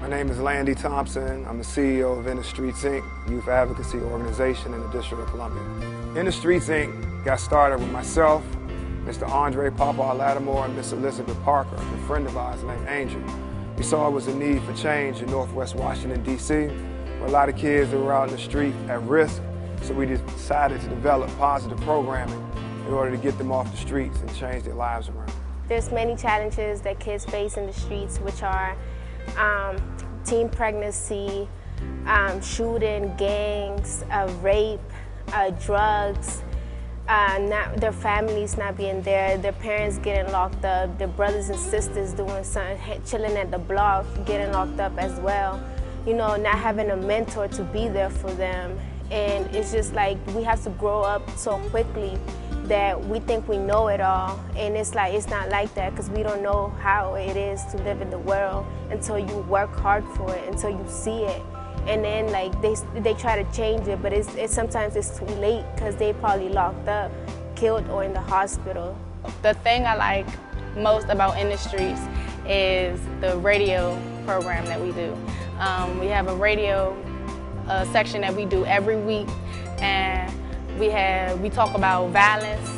My name is Landy Thompson. I'm the CEO of In the Streets, Inc., youth advocacy organization in the District of Columbia. In the Streets, Inc. got started with myself, Mr. Andre Papa Lattimore, and Miss Elizabeth Parker, a friend of ours named Angel. We saw there was a need for change in Northwest Washington, D.C., where a lot of kids that were out in the street at risk, so we decided to develop positive programming in order to get them off the streets and change their lives around. There's many challenges that kids face in the streets, which are teen pregnancy, shooting, gangs, rape, drugs, their families not being there, their parents getting locked up, their brothers and sisters doing something, chilling at the block, getting locked up as well. You know, not having a mentor to be there for them. And it's just like we have to grow up so quickly that we think we know it all, and it's not like that, because we don't know how it is to live in the world until you work hard for it, until you see it. And then like they try to change it, but sometimes it's too late, because they probably locked up, killed, or in the hospital. The thing I like most about In the Streets is the radio program that we do. We have a radio section that we do every week, and we talk about violence,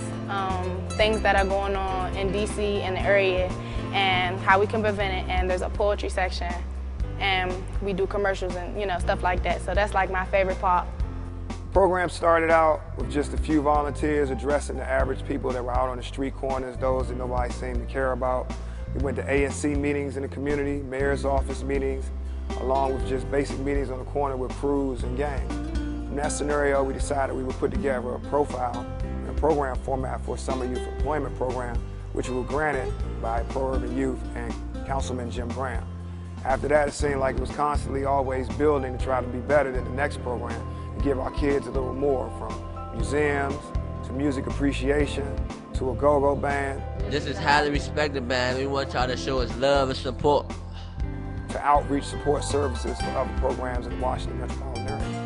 things that are going on in DC and the area, and how we can prevent it. And there's a poetry section, and we do commercials and stuff like that. So that's like my favorite part. The program started out with just a few volunteers addressing the average people that were out on the street corners, those that nobody seemed to care about. We went to ANC meetings in the community, mayor's office meetings, along with just basic meetings on the corner with crews and gangs. In that scenario, we decided we would put together a profile and a program format for a summer youth employment program, which was granted by Pro Urban Youth and Councilman Jim Graham. After that, it seemed like it was constantly always building to try to be better than the next program and give our kids a little more, from museums to music appreciation to a go-go band. This is highly respected band. We want y'all to show us love and support. To outreach support services for other programs in the Washington metropolitan area.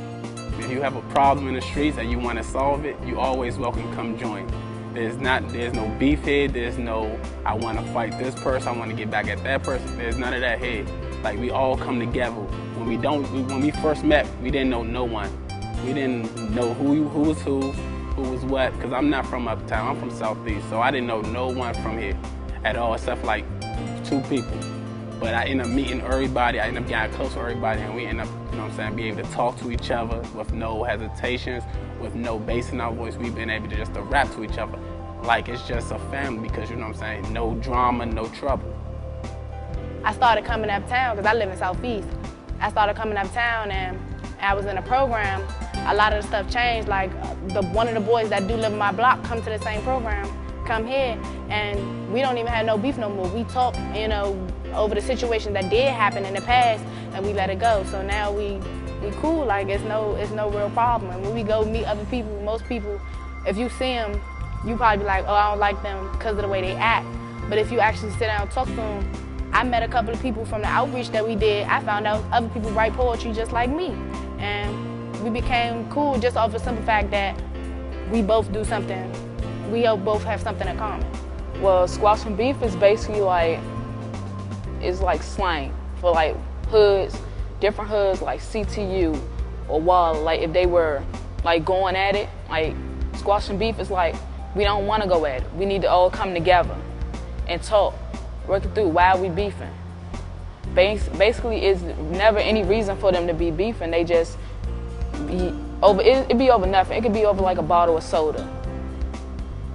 If you have a problem in the streets and you want to solve it, you always welcome to come join. There's no beef here, there's no, I want to fight this person, I want to get back at that person. There's none of that here. Like, we all come together. When we first met, we didn't know no one. We didn't know who was who was what, because I'm not from uptown, I'm from Southeast, so I didn't know no one from here at all, except like 2 people. But I ended up meeting everybody, I ended up getting close to everybody, and we ended up, be able to talk to each other with no hesitations, with no bass in our voice. We've been able to just to rap to each other like it's just a family, because no drama, no trouble. I started coming uptown because I live in Southeast. I started coming uptown and I was in a program. A lot of the stuff changed. Like one of the boys that do live in my block come to the same program, come here, and we don't even have no beef no more. We talk, over the situation that did happen in the past, and we let it go. So now we cool. Like it's no real problem. And when we go meet other people, most people, if you see them, you probably be like, oh, I don't like them because of the way they act. But if you actually sit down and talk to them, I met a couple of people from the outreach that we did. I found out other people write poetry just like me. And we became cool just off the simple fact that we both do something. We both have something in common. Well, squashing beef is basically like slang for like hoods, different hoods like CTU or Wall. Like if they were like going at it, like squashing beef is like we don't want to go at it. We need to all come together and talk, work it through why we beefing. Basically, it's never any reason for them to be beefing. They just be over. It be over nothing. It could be over like a bottle of soda.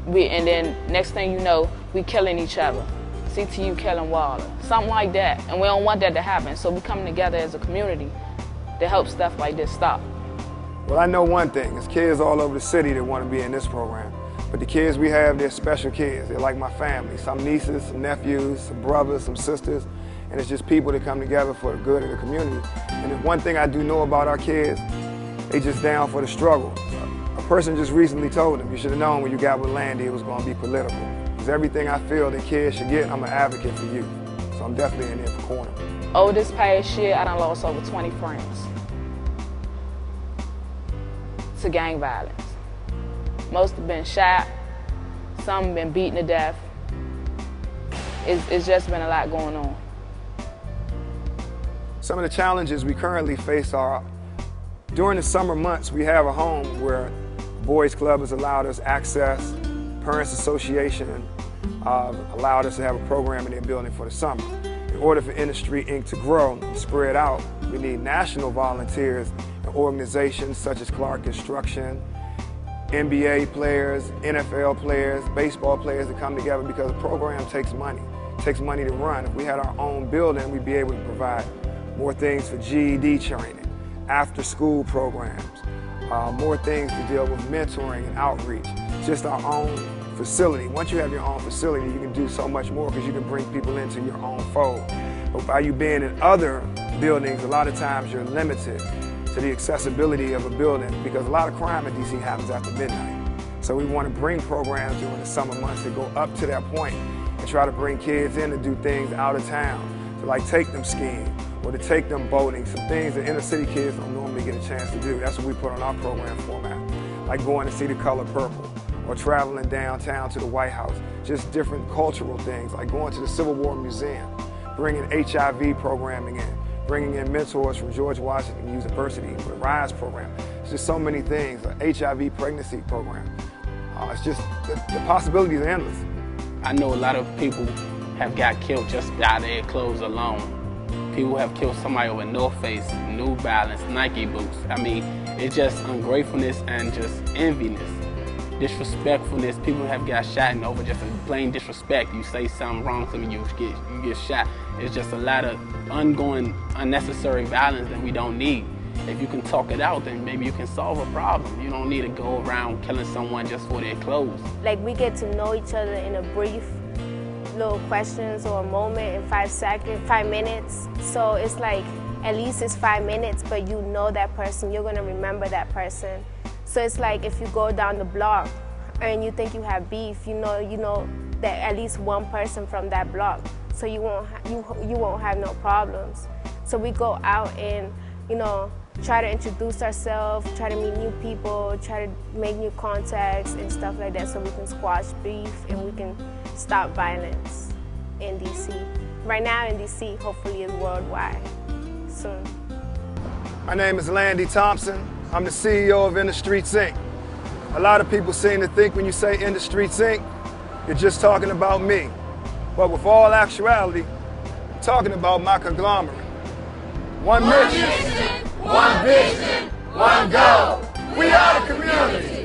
And then next thing you know, we killing each other. CTU killing Waller, something like that. And we don't want that to happen. So we come together as a community to help stuff like this stop. Well, I know one thing. There's kids all over the city that want to be in this program. But the kids we have, they're special kids. They're like my family. Some nieces, some nephews, some brothers, some sisters. And it's just people that come together for the good of the community. And the one thing I do know about our kids, they just down for the struggle. A person just recently told them, you should have known when you got with Landy it was going to be political. Because everything I feel that kids should get, I'm an advocate for youth. So I'm definitely in there for corner. Oh, this past year, I done lost over 20 friends to gang violence. Most have been shot, some have been beaten to death. It's just been a lot going on. Some of the challenges we currently face are, during the summer months, we have a home where Boys Club has allowed us access, Parents Association allowed us to have a program in their building for the summer. In order for Industry Inc. to grow and spread out, we need national volunteers and organizations such as Clark Construction, NBA players, NFL players, baseball players to come together, because the program takes money. It takes money to run. If we had our own building, we'd be able to provide more things for GED training, after-school programs, more things to deal with mentoring and outreach. Just our own facility. Once you have your own facility, you can do so much more because you can bring people into your own fold. But by you being in other buildings, a lot of times you're limited to the accessibility of a building, because a lot of crime in DC happens after midnight. So we want to bring programs during the summer months to go up to that point and try to bring kids in to do things out of town, to like take them skiing or to take them boating, some things that inner city kids don't normally get a chance to do. That's what we put on our program format, like going to see the color purple, or traveling downtown to the White House. Just different cultural things, like going to the Civil War Museum, bringing HIV programming in, bringing in mentors from George Washington University with the RISE program. It's just so many things, an HIV pregnancy program. It's just, the possibilities are endless. I know a lot of people have got killed just by their clothes alone. People have killed somebody over North Face, New Balance, Nike boots. I mean, it's just ungratefulness and just enviness. Disrespectfulness. People have got shot and over just a plain disrespect. You say something wrong to me, you get shot. It's just a lot of ongoing unnecessary violence that we don't need. If you can talk it out, then maybe you can solve a problem. You don't need to go around killing someone just for their clothes. Like, we get to know each other in a brief little questions or a moment in 5 seconds, 5 minutes. So it's like, at least it's 5 minutes, but you know that person, you're gonna remember that person. So it's like, if you go down the block and you think you have beef, you know that at least one person from that block, so you won't have no problems. So we go out and, try to introduce ourselves, try to meet new people, try to make new contacts and stuff like that, so we can squash beef and we can stop violence in DC. Right now in DC, hopefully it's worldwide soon. My name is Landy Thompson. I'm the CEO of In the Streets Inc. A lot of people seem to think when you say In the Streets Inc., you're just talking about me. But with all actuality, I'm talking about my conglomerate. One mission, one vision, one goal. We are the community.